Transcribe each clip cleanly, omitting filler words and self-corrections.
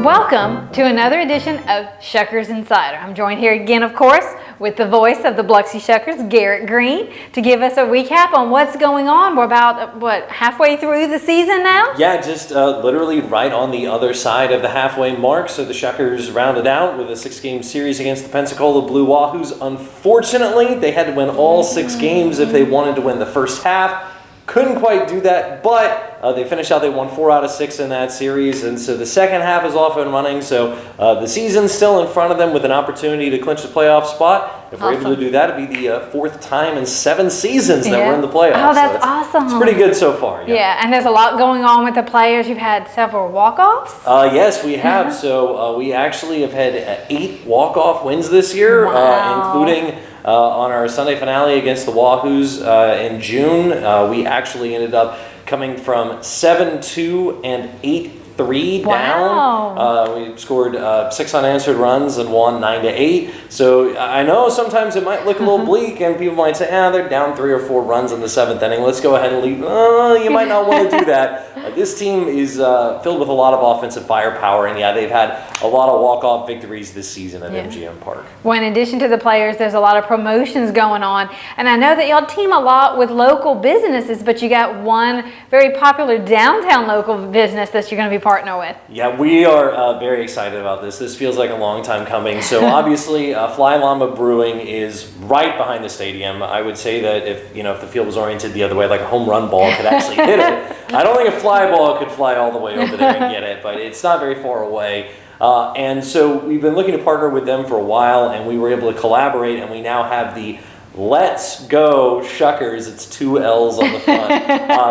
Welcome to another edition of Shuckers Insider. I'm joined here again, of course, with the voice of the Biloxi Shuckers, Garrett Green, to give us a recap on what's going on. We're about, halfway through the season now? Yeah, just literally right on the other side of the halfway mark. So the Shuckers rounded out with a 6-game series against the Pensacola Blue Wahoos. Unfortunately, they had to win all 6 games if they wanted to win the first half. Couldn't quite do that, but they finished out. They won 4 out of 6 in that series, and so the second half is off and running. So the season's still in front of them with an opportunity to clinch the playoff spot. If we're able to do that, it'd be the 4th time in 7 seasons that we're in the playoffs. Oh, that's awesome. It's pretty good so far. Yeah, and there's a lot going on with the players. You've had several walk-offs? Yes, we have. So we actually have had 8 walk-off wins this year, including on our Sunday finale against the Wahoos in June. We actually ended up coming from 7-2 and 8-3 down. We scored 6 unanswered runs and won 9-8. So I know sometimes it might look a little bleak, and people might say, they're down 3 or 4 runs in the 7th inning. Let's go ahead and leave. You might not want to do that. This team is filled with a lot of offensive firepower, and they've had a lot of walk-off victories this season at MGM Park. Well, in addition to the players, there's a lot of promotions going on, and I know that y'all team a lot with local businesses, but you got one very popular downtown local business that you're going to be partnering with. Yeah, we are very excited about this. This feels like a long time coming. So obviously, Fly Llama Brewing is right behind the stadium. I would say that if the field was oriented the other way, like a home run ball could actually hit it. I don't think a fly ball could fly all the way over there and get it, but it's not very far away. And so we've been looking to partner with them for a while, and we were able to collaborate, and we now have the Let's Go Shuckers. It's 2 L's on the front,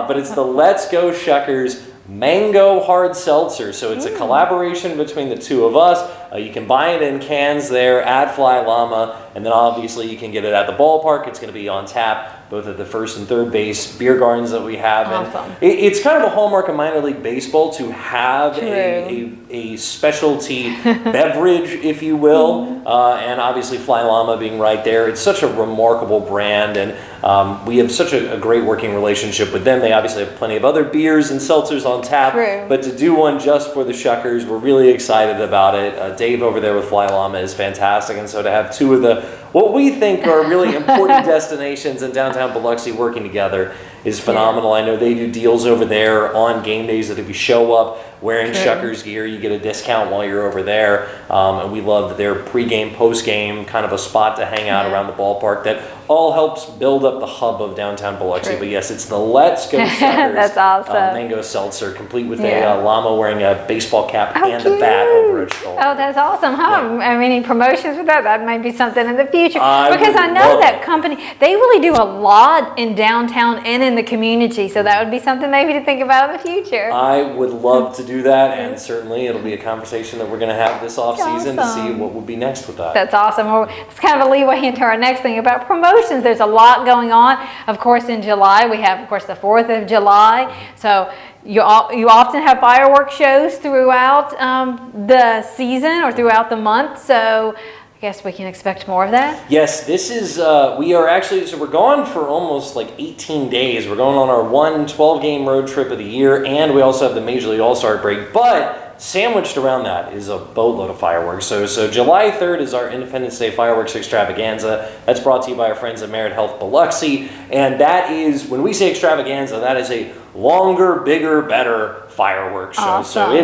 but it's the Let's Go Shuckers Mango Hard Seltzer. So it's a collaboration between the two of us. You can buy it in cans there at Fly Llama, and then obviously you can get it at the ballpark. It's going to be on tap both at the first and third base beer gardens that we have. Awesome. And it's kind of a hallmark of minor league baseball to have a specialty beverage, if you will, and obviously Fly Llama being right there. It's such a remarkable brand, and we have such a great working relationship with them. They obviously have plenty of other beers and seltzers on tap, but to do one just for the Shuckers, we're really excited about it. Dave over there with Fly Llama is fantastic, and so to have 2 of what we think are really important destinations in downtown Biloxi working together is phenomenal. I know they do deals over there on game days that if you show up wearing Shuckers gear, you get a discount while you're over there. And we love their pregame, postgame, kind of a spot to hang out around the ballpark that all helps build up the hub of downtown Biloxi. But yes, it's the Let's Go Shuckers. That's awesome. Mango seltzer, complete with a llama wearing a baseball cap and a bat over its shoulder. Oh, that's awesome, huh? Any promotions with that? That might be something in the future. Because I know that company, they really do a lot in downtown and in the community. So that would be something maybe to think about in the future. I would love to do that, and certainly it'll be a conversation that we're going to have this off season to see what will be next with that. That's awesome. Well, it's kind of a leeway into our next thing about promotions. There's a lot going on. Of course, in July, we have, of course, the 4th of July. So you often have fireworks shows throughout the season or throughout the month. So I guess we can expect more of that? Yes, this is, we are actually, so we're gone for almost like 18 days. We're going on our 12-game road trip of the year, and we also have the Major League All-Star break. But sandwiched around that is a boatload of fireworks. So July 3rd is our Independence Day fireworks extravaganza. That's brought to you by our friends at Merit Health Biloxi. And that is, when we say extravaganza, that is a longer, bigger, better fireworks show. Awesome. So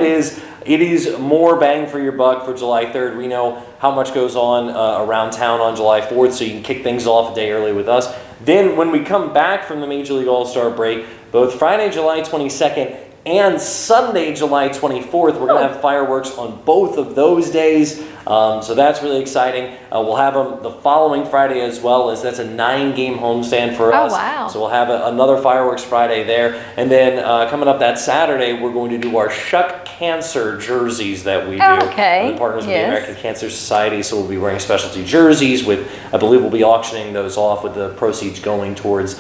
it is more bang for your buck for July 3rd. We know how much goes on around town on July 4th, so you can kick things off a day early with us. Then when we come back from the Major League All-Star break, both Friday, July 22nd and Sunday, July 24th, we're going to have fireworks on both of those days. So that's really exciting. We'll have them the following Friday as well, as that's a 9-game homestand for us. Oh, wow. So we'll have another Fireworks Friday there. And then coming up that Saturday, we're going to do our Shuck Cancer jerseys that we do. Okay. We're partners with the American Cancer Society, so we'll be wearing specialty jerseys with, I believe we'll be auctioning those off with the proceeds going towards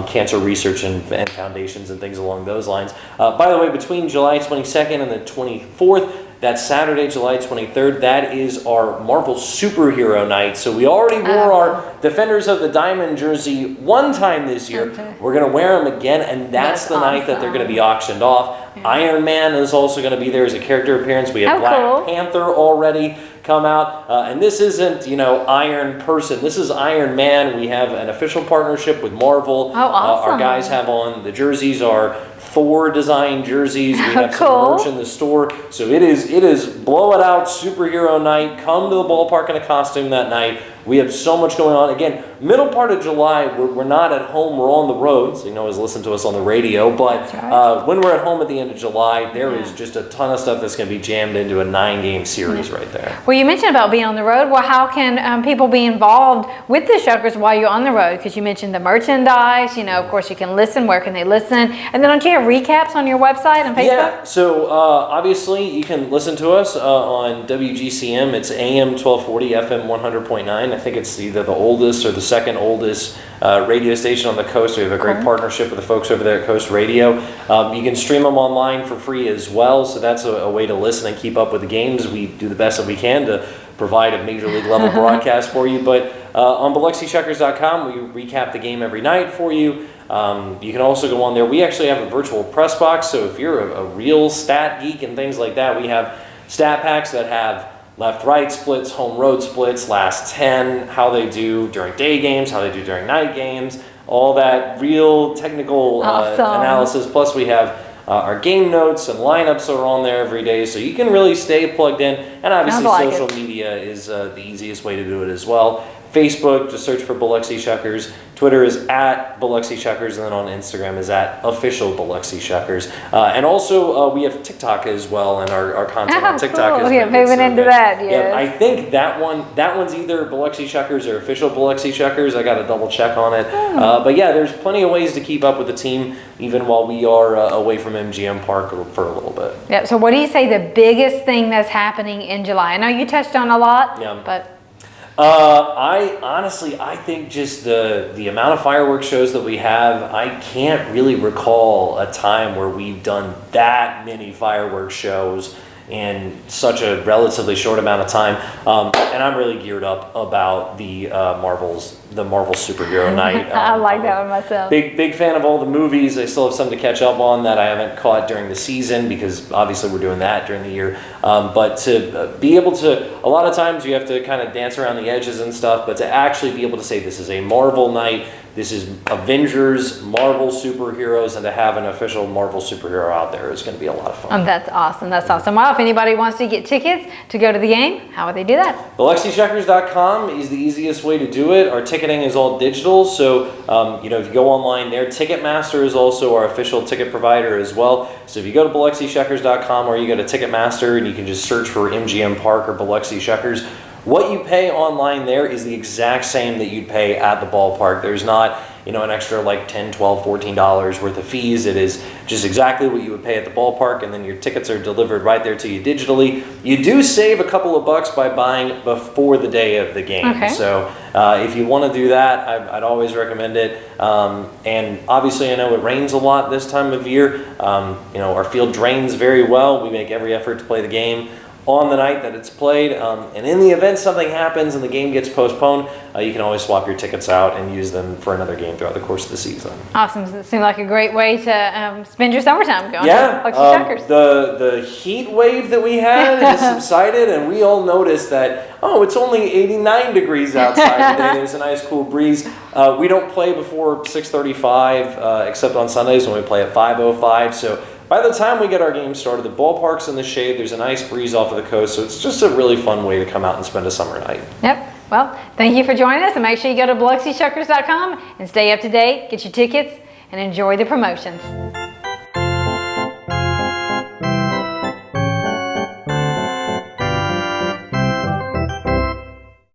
cancer research and foundations and things along those lines. By the way, between July 22nd and the 24th, that's Saturday, July 23rd. That is our Marvel Superhero Night. So we already wore our Defenders of the Diamond jersey one time this year. We're going to wear them again, and that's the night that they're going to be auctioned off. Iron Man is also going to be there as a character appearance. We have Black Panther already come out. And this isn't, Iron Person. This is Iron Man. We have an official partnership with Marvel. Oh, awesome. Our guys have on the jerseys are Thor design jerseys. We have some merch in the store. So it is blow it out superhero night. Come to the ballpark in a costume that night. We have so much going on. Again, middle part of July, we're not at home. We're on the road, so you can always listen to us on the radio. But when we're at home at the end of July, there is just a ton of stuff that's going to be jammed into a 9-game series right there. Well, you mentioned about being on the road. Well, how can people be involved with the Shuckers while you're on the road? Because you mentioned the merchandise. Of course, you can listen. Where can they listen? And then don't you have recaps on your website and Facebook? Yeah, so obviously you can listen to us on WGCM. It's AM 1240, FM 100.9. I think it's either the oldest or the second oldest radio station on the coast. We have a great partnership with the folks over there at Coast Radio. You can stream them online for free as well, so that's a way to listen and keep up with the games. We do the best that we can to provide a major league level broadcast for you. But on BiloxiShuckers.com, we recap the game every night for you. You can also go on there. We actually have a virtual press box, so if you're a real stat geek and things like that, we have stat packs that have left-right splits, home-road splits, last 10, how they do during day games, how they do during night games, all that real technical analysis. Plus we have our game notes and lineups are on there every day, so you can really stay plugged in. And obviously social media is the easiest way to do it as well. Facebook, just search for Biloxi Shuckers. Twitter is at Biloxi Shuckers, and then on Instagram is at official Biloxi Shuckers. And also we have TikTok as well, and our content on TikTok is moving into that. Yes. Yeah, I think that one's either Biloxi Shuckers or official Biloxi Shuckers. I got to double check on it. But yeah, there's plenty of ways to keep up with the team, even while we are away from MGM Park for a little bit. Yeah. So what do you say the biggest thing that's happening in July? I know you touched on a lot, but. I think just the amount of fireworks shows that we have, I can't really recall a time where we've done that many fireworks shows in such a relatively short amount of time. And I'm really geared up about the Marvel superhero night. I like that one myself. Big fan of all the movies. I still have some to catch up on that I haven't caught during the season, because obviously we're doing that during the year. But to be able to, a lot of times you have to kind of dance around the edges and stuff, but to actually be able to say this is a Marvel night, this is Avengers, Marvel superheroes, and to have an official Marvel superhero out there is going to be a lot of fun. Oh, that's awesome. That's awesome. Well, if anybody wants to get tickets to go to the game, how would they do that? BiloxiShuckers.com is the easiest way to do it. Our ticketing is all digital, so if you go online there, Ticketmaster is also our official ticket provider as well. So if you go to BiloxiShuckers.com, or you go to Ticketmaster and you can just search for MGM Park or Biloxi Shuckers, what you pay online there is the exact same that you'd pay at the ballpark. There's not, an extra like $10, $12, $14 worth of fees. It is just exactly what you would pay at the ballpark, and then your tickets are delivered right there to you digitally. You do save a couple of bucks by buying before the day of the game. Okay. So if you want to do that, I'd always recommend it. And obviously I know it rains a lot this time of year. Our field drains very well. We make every effort to play the game on the night that it's played, and in the event something happens and the game gets postponed, you can always swap your tickets out and use them for another game throughout the course of the season. Awesome. It seemed like a great way to spend your summertime going to Biloxi Shuckers. The heat wave that we had has subsided, and we all noticed that, it's only 89 degrees outside today. There's a nice cool breeze. We don't play before 6:35, except on Sundays when we play at 5:05. So by the time we get our game started, the ballpark's in the shade, there's a nice breeze off of the coast, so it's just a really fun way to come out and spend a summer night. Yep. Well, thank you for joining us, and make sure you go to BiloxiShuckers.com and stay up to date, get your tickets, and enjoy the promotions.